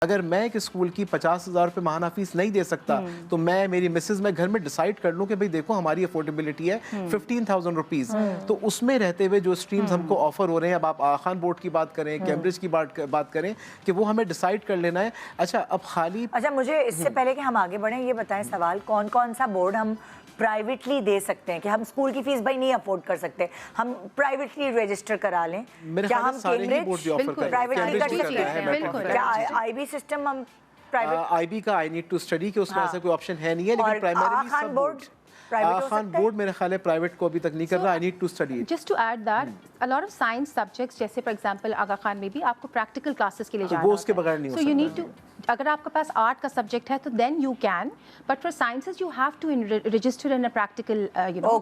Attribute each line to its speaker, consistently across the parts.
Speaker 1: اگر میں ایک اسکول کی 50,000 روپے ماہانہ فیس نہیں دے سکتا تو میں میری مسز میں گھر میں ڈیسائیڈ کر لوں کہ بھئی دیکھو ہماری افورڈیبلٹی ہے 15,000 روپیز، تو اس میں رہتے ہوئے جو اسٹریمز ہم کو آفر ہو رہے ہیں، اب آپ آغا خان بورڈ کی بات کریں، کیمبرج کی بات کریں، کہ وہ ہمیں ڈیسائیڈ کر لینا ہے. اچھا اب خالی
Speaker 2: مجھے اس سے پہلے کہ ہم آگے بڑھیں یہ بتائیں سوال کون کون سا بورڈ ہم پرائیویٹلی دے سکتے ہیں کہ ہم اسکول کی فیس بھائی نہیں افورڈ کر سکتے، ہم پرائیویٹلی رجسٹر کرا لیں؟ کیا ہم کیا آئی بی سسٹم ہم
Speaker 1: آئی بی کا آئی نیڈ ٹو اسٹڈی کہ اس کا ایسا کوئی آپشن ہے نہیں ہے، لیکن پرائمری سب بورڈ آغا خان بورڈ میرے خیال ہے پرائیویٹ کو ابھی تک نہیں کر رہا. I need to study.
Speaker 3: Just to add that, a lot of science subjects جیسے فار ایگزامپل آغا خان میں بھی آپ کو پریکٹیکل کلاسز کے لیے جانا
Speaker 1: وہ اس کے بغیر نہیں ہو
Speaker 3: سکتا. سو یو نیڈ ٹو، اگر آپ کے پاس آرٹ کا سبجیکٹ ہے تو then you can, but for sciences you have to register in a practical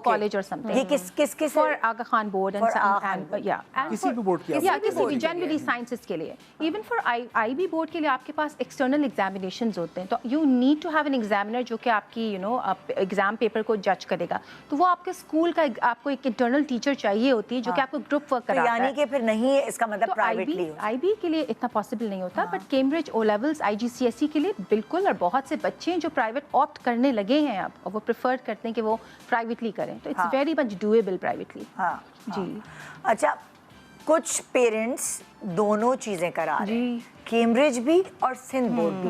Speaker 3: college اور سم تھنگ.
Speaker 2: یہ کس
Speaker 3: فار آغا خان بورڈ
Speaker 1: کسی بھی بورڈ کی،
Speaker 3: کسی بھی جنرلی سائنسز کے لیے. Even for I B board کے لیے آپ کے پاس ایکسٹرنل ایگزامینیشنز ہوتے ہیں، تو you need to have an examiner جو کہ آپ کی ایگزام پیپر کو جج کرے گا. تو وہ آپ کے اسکول کا آپ کو ایک انٹرنل ٹیچر چاہیے ہوتی ہے جو کہ آپ کو گروپ ورک کراتا ہے.
Speaker 2: یعنی کہ پھر نہیں ہے اس کا مطلب پرائیویٹلی
Speaker 3: آئی بی کے لیے اتنا پاسبل نہیں ہوتا، but Cambridge O levels I G C S E کے لیے بالکل. اور بہت سے بچے ہیں جو پرائیویٹ آپٹ کرنے لگے ہیں اب، اور وہ پریفر کرتے ہیں کہ وہ پرائیویٹلی کریں، تو it's very much doable privately. جی
Speaker 2: اچھا، کچھ پیرنٹس دونوں چیزیں کرا رہے ہیں، کیمبرج بھی اور سندھ بورڈ بھی.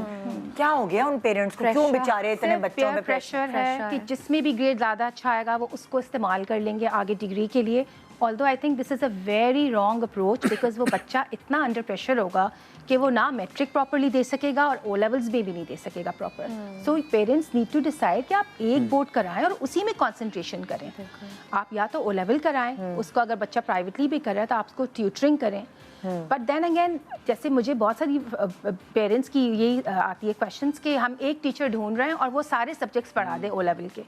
Speaker 2: کیا ہو گیا ان پیرنٹس کو؟ کیوں بیچارے اتنے بچوں میں
Speaker 3: پریشر ہے کہ جس میں بھی گریڈ زیادہ اچھا آئے گا وہ اس کو استعمال کر لیں گے آگے ڈگری کے لیے. although I think this is a very wrong approach because وہ بچہ اتنا انڈر پریشر ہوگا کہ وہ نہ میٹرک پراپرلی دے سکے گا اور او لیولز میں بھی نہیں دے سکے گا proper. So parents need to decide کہ آپ ایک بورڈ کرائیں اور اسی میں کانسنٹریشن کریں. آپ یا تو او لیول کرائیں، اس کو اگر بچہ پرائیویٹلی بھی کر رہا ہے تو آپ اس کو ٹیوٹرنگ کریں. بٹ دین اگین جیسے مجھے بہت ساری پیرنٹس کی یہی آتی ہے کویشچنس کہ ہم ایک ٹیچر ڈھونڈ رہے ہیں اور وہ سارے سبجیکٹس پڑھا دیں او لیول کے.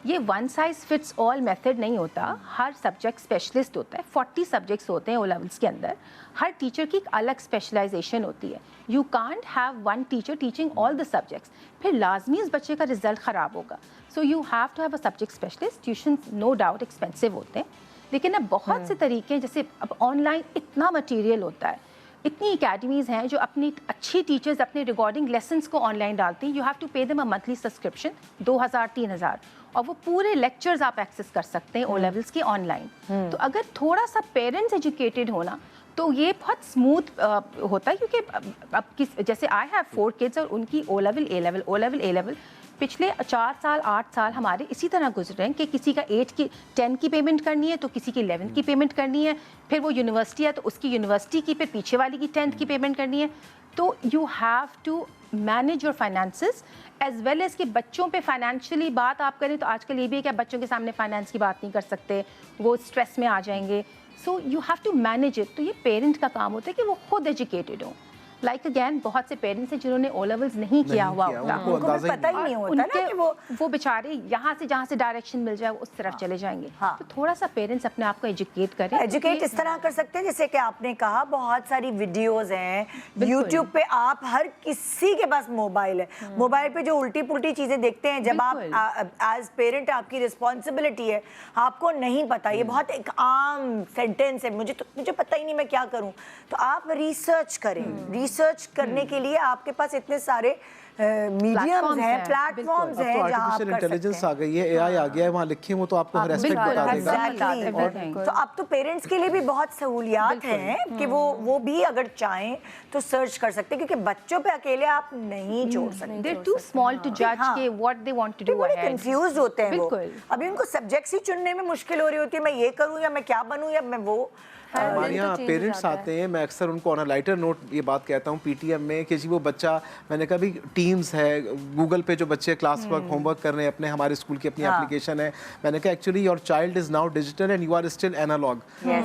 Speaker 3: یہ ون سائز فٹس آل میتھڈ نہیں ہوتا، ہر سبجیکٹ اسپیشلسٹ ہوتا ہے. 40 سبجیکٹس ہوتے ہیں او لیولس کے اندر، ہر ٹیچر کی ایک الگ اسپیشلائزیشن ہوتی ہے. You can't have one teacher teaching all the subjects, پھر لازمی اس بچے کا رزلٹ خراب ہوگا. So you have to have a subject specialist. Tuitions no doubt expensive ہوتے ہیں، لیکن اب بہت سے طریقے ہیں. جیسے اب آن لائن اتنا مٹیریل ہوتا ہے، اتنی اکیڈمیز ہیں جو اپنی اچھی ٹیچرز اپنے ریکارڈنگ لیسنس کو آن لائن ڈالتی ہیں. You have to pay them a monthly subscription 2,000-3,000، اور وہ پورے لیکچرز آپ ایکسیس کر سکتے ہیں او لیولس کے آن لائن. تو اگر تھوڑا سا پیرنٹس ایجوکیٹڈ ہونا تو یہ بہت اسموتھ ہوتا ہے. کیونکہ اب جیسے آئی ہیو 4 kids اور ان کی او لیول اے لیول، او لیول اے لیول پچھلے 4 سال 8 سال ہمارے اسی طرح گزرے ہیں کہ کسی کا 10 کی پیمنٹ کرنی ہے تو کسی کی 11 کی پیمنٹ کرنی ہے، پھر وہ یونیورسٹی ہے تو اس کی یونیورسٹی کی، پھر پیچھے والی کی 10 کی پیمنٹ کرنی ہے. تو you have to manage your finances as well as کہ بچوں پہ فائنینشلی بات آپ کریں تو آج کل یہ بھی ہے کہ بچوں کے سامنے فائنانس کی بات نہیں کر سکتے، وہ اسٹریس میں آ جائیں گے. So you have to manage it. تو یہ پیرنٹ کا کام ہوتا ہے کہ وہ خود ایجوکیٹڈ ہوں. لائک اگین بہت سے پیرنٹس ہیں جنہوں نے او لیولز نہیں کیا ہوا ہوتا،
Speaker 2: ان کو پتہ ہی نہیں ہوتا نا کہ
Speaker 3: وہ بیچارے یہاں سے جہاں سے ڈائریکشن مل جائے وہ اس طرف چلے جائیں گے. تو تھوڑا سا پیرنٹس اپنے آپ کو ایجوکیٹ کریں.
Speaker 2: ایجوکیٹ اس طرح کر سکتے ہیں جیسے کہ آپ نے کہا بہت ساری ویڈیوز ہیں یوٹیوب پہ. آپ ہر کسی کے پاس موبائل ہے، موبائل پہ جو الٹی پلٹی چیزیں دیکھتے ہیں، جب آپ ایز پیرنٹ آپ کی رسپانسبلٹی ہے، آپ کو نہیں پتا. یہ بہت ایک عام سینٹینس ہے، مجھے پتہ ہی نہیں میں کیا کروں. تو آپ ریسرچ کریں. ریسرچ کرنے کے لیے آپ کے پاس اتنے سارے میڈیمز ہیں، پلیٹ فارمز ہیں جہاں آپ
Speaker 1: آرٹیفیشل انٹیلیجنس آ گئی ہے، اے آئی آ گیا ہے، وہاں لکھیں وہ تو آپ کو ہر ایسپیکٹ بتا دے گا.
Speaker 2: تو اب تو پیرنٹس کے لیے بھی بہت سہولیات ہیں کہ وہ بھی اگر چاہیں تو سرچ کر سکتے ہیں، کیونکہ بچوں پہ اکیلے آپ نہیں چھوڑ سکتے.
Speaker 3: They're too small to judge کہ what they want to do ahead.
Speaker 2: Confuse ہوتے ہیں وہ. ابھی ان کو سبجیکٹس ہی چننے میں مشکل ہو رہی ہوتی ہے، میں یہ کروں یا میں کیا بنوں یا میں وہ.
Speaker 1: ہمارے یہاں پیرنٹس آتے ہیں، میں اکثر ان کو آن اے لائٹر نوٹ یہ بات کہتا ہوں پی ٹی ایم میں کہ جی وہ بچہ، میں نے کہا بھی ٹیمز ہے گوگل پہ جو بچے کلاس ورک ہوم ورک کر رہے ہیں اپنے، ہمارے اسکول کی اپنی اپلیکیشن ہے. میں نے کہا actually your child is now digital and you are still analogue.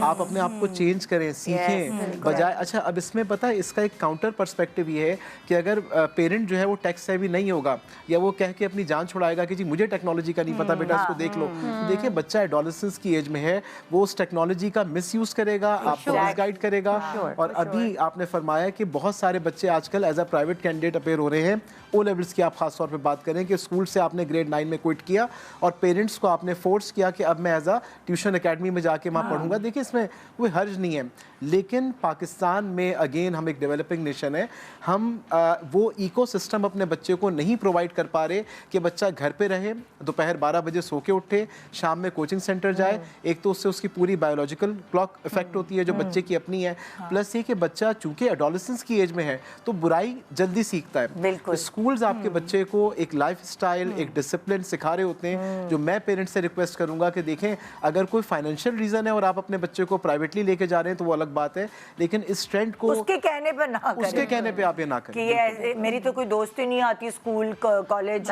Speaker 1: آپ اپنے آپ کو چینج کریں، سیکھیں بجائے. اچھا اب اس میں پتہ ہے اس کا ایک کاؤنٹر پرسپیکٹو یہ ہے کہ اگر پیرنٹ جو ہے وہ ٹیک سیوی نہیں ہوگا یا وہ کہہ کے اپنی جان چھڑائے گا کہ جی مجھے ٹیکنالوجی کا نہیں پتا، بیٹا اس کو دیکھ لو. دیکھیں بچہ ایڈولسنس کی ایج میں ہے، وہ اس ٹیکنالوجی کا مس یوز کرے گا گا, آپ کو گائیڈ کرے گا. اور ابھی آپ نے فرمایا کہ بہت سارے بچے آج کل as a private candidate appear ہو رہے ہیں. او لیولس کی آپ خاص طور پہ بات کریں کہ اسکول سے آپ نے گریڈ 9 میں کوئٹ کیا اور پیرنٹس کو آپ نے فورس کیا کہ اب میں ایز اے ٹیوشن اکیڈمی میں جا کے وہاں پڑھوں گا. دیکھیں اس میں کوئی حرج نہیں ہے, لیکن پاکستان میں اگین ہم ایک ڈیولپنگ نیشن ہے, ہم وہ ایکو سسٹم اپنے بچے کو نہیں پرووائڈ کر پا رہے کہ بچہ گھر پہ رہے, دوپہر 12 بجے سو کے اٹھے, شام میں کوچنگ سینٹر جائے. ایک تو اس سے اس کی پوری بایولوجیکل کلاک افیکٹ ہوتی ہے جو بچے کی اپنی ہے, پلس یہ کہ بچہ چونکہ ایڈولسنس کی ایج میں ہے تو برائی جلدی سیکھتا ہے. اسکولز آپ کے بچے کو ایک لائف اسٹائل, ایک ڈسپلن سکھا رہے ہوتے ہیں. جو میں پیرنٹس سے ریکویسٹ کروں گا کہ دیکھیں اگر کوئی فائنینشیل ریزن ہے اور آپ اپنے بچے کو پرائیویٹلی لے کے جا رہے ہیں تو وہ الگ بات ہے, لیکن اس ٹرینڈ کو
Speaker 2: اس کے کہنے پر نہ کریں,
Speaker 1: اس کے کہنے پہ آپ یہ نہ کریں
Speaker 2: کہ میری تو کوئی دوست ہی نہیں آتی اسکول کالج,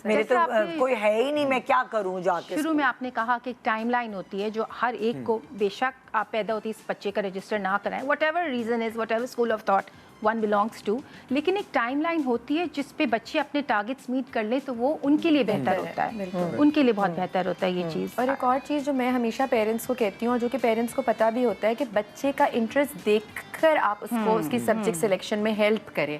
Speaker 2: میرے تو کوئی ہے ہی نہیں, میں کیا کروں جا کے.
Speaker 3: شروع میں آپ نے کہا کہ ایک ٹائم لائن ہوتی ہے جو ہر ایک کو, بے شک آپ پیدا ہوتی اس بچے کا رجسٹر نہ کرائیں, whatever reason is, whatever school of thought one belongs to, لیکن ایک ٹائم لائن ہوتی ہے جس پہ بچے اپنے ٹارگیٹس میٹ کر لیں تو وہ ان کے لیے بہتر ہوتا ہے, ان کے لیے بہت بہتر ہوتا ہے یہ چیز.
Speaker 4: اور ایک اور چیز جو میں ہمیشہ پیرنٹس کو کہتی ہوں اور جو کہ پیرنٹس کو پتہ بھی ہوتا ہے کہ بچے کا انٹرسٹ دیکھ کر آپ اس کو اس کی سبجیکٹ سلیکشن میں ہیلپ کریں.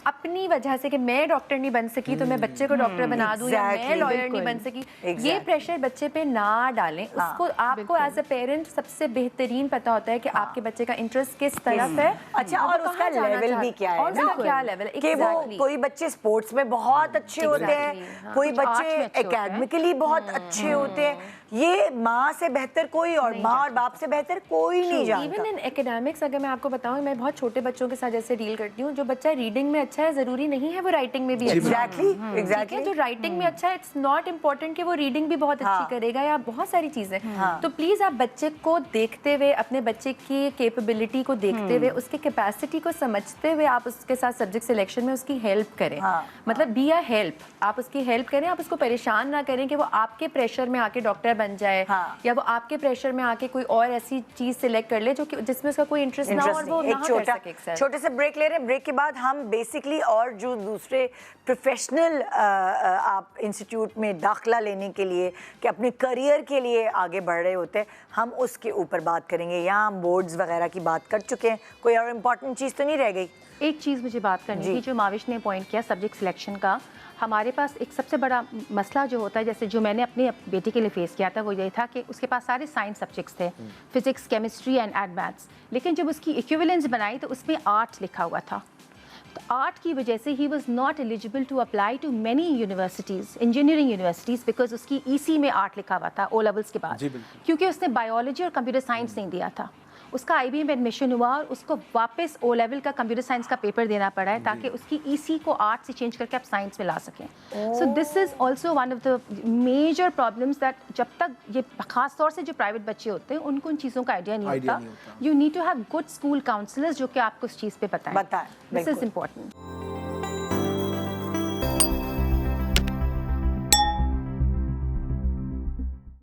Speaker 4: اپنی وجہ سے کہ میں ڈاکٹر نہیں بن سکی تو میں بچے کو ڈاکٹر بنا دوں یا میں لائر نہیں بن سکی, یہ پریشر بچے پہ نہ ڈالیں. اس کو آپ کو ایز اے پیرنٹ سب سے بہترین پتہ ہوتا ہے کہ آپ کے بچے کا انٹرسٹ کس طرف ہے,
Speaker 2: اچھا, اور اس کا لیول بھی کیا ہے,
Speaker 4: اور اس کا کیا لیول ہے,
Speaker 2: کہ وہ کوئی بچے سپورٹس میں بہت اچھے ہوتے ہیں, کوئی بچے اکیڈمیکلی بہت اچھے ہوتے ہیں. یہ ماں سے بہتر کوئی اور ماں اور باپ سے بہتر کوئی نہیں جانتا.
Speaker 4: ایون ان ایکیڈیمکس اگر میں آپ کو بتاؤں, میں بہت چھوٹے بچوں کے ساتھ جیسے ڈیل کرتی ہوں, جو بچہ ریڈنگ میں اچھا ہے ضروری نہیں ہے وہ رائٹنگ میں بھی اچھا ہے. ایگزیکٹلی, جو رائٹنگ میں اچھا ہے اٹس ناٹ امپورٹنٹ کہ وہ ریڈنگ بھی بہت اچھی کرے گا یا بہت ساری چیزیں. تو پلیز آپ بچے کو دیکھتے ہوئے, اپنے بچے کی کیپیبلٹی کو دیکھتے ہوئے, اس کی کیپیسٹی کو سمجھتے ہوئے آپ اس کے ساتھ سبجیکٹ سلیکشن میں اس کی ہیلپ کریں. مطلب بی اے ہیلپ, آپ اس کی ہیلپ کریں, آپ اس کو پریشان نہ کریں کہ وہ آپ کے پریشر میں آ کے ڈاکٹر بن جائے یا وہ آپ کے پریشر میں آ کے کوئی اور ایسی چیز سلیکٹ کر لے جو جس میں اس کا کوئی انٹرسٹ نہ ہو اور وہ نہ کر سکے.
Speaker 2: چھوٹے سے بریک لے رہے ہیں, بریک کے بعد ہم بیسکلی اور جو دوسرے پروفیشنل آپ انسٹیٹیوٹ میں داخلہ لینے کے لیے کہ اپنے کریئر کے لیے آگے بڑھ رہے ہوتے ہیں, ہم اس کے اوپر بات کریں گے. یہاں ہم بورڈز وغیرہ کی بات کر چکے ہیں, کوئی اور امپورٹنٹ چیز تو نہیں رہ گئی؟
Speaker 3: ایک چیز مجھے بات کرنی تھی جو ماوش نے پوائنٹ کیا سبجیکٹ سلیکشن کا. ہمارے پاس ایک سب سے بڑا مسئلہ جو ہوتا ہے, جیسے جو میں نے اپنے بیٹے کے لیے فیس کیا تھا, وہ یہ تھا کہ اس کے پاس سارے سائنس سبجیکٹس تھے, physics, chemistry and add maths, لیکن جب اس کی ایکویولنس بنائی تو اس میں آرٹ لکھا ہوا تھا. تو آرٹ کی وجہ سے ہی was not eligible to apply to many universities, engineering universities, because اس کی ای سی میں آرٹ لکھا ہوا تھا او لیولس کے بعد, کیونکہ اس نے بایولوجی اور کمپیوٹر سائنس نہیں دیا تھا. اس کا آئی بی ایم میں ایڈمیشن ہوا اور اس کو واپس او لیول کا کمپیوٹر سائنس کا پیپر دینا پڑا ہے تاکہ اس کی ای سی کو آرٹ سے چینج کر کے آپ سائنس میں لا سکیں. So this is also one of the major problems that جب تک یہ خاص طور سے جو پرائیویٹ بچے ہوتے ہیں ان کو ان چیزوں کا آئیڈیا نہیں ہوتا. You need to have good school counsellors جو کہ آپ کو اس چیز پہ بتائیں. This is important.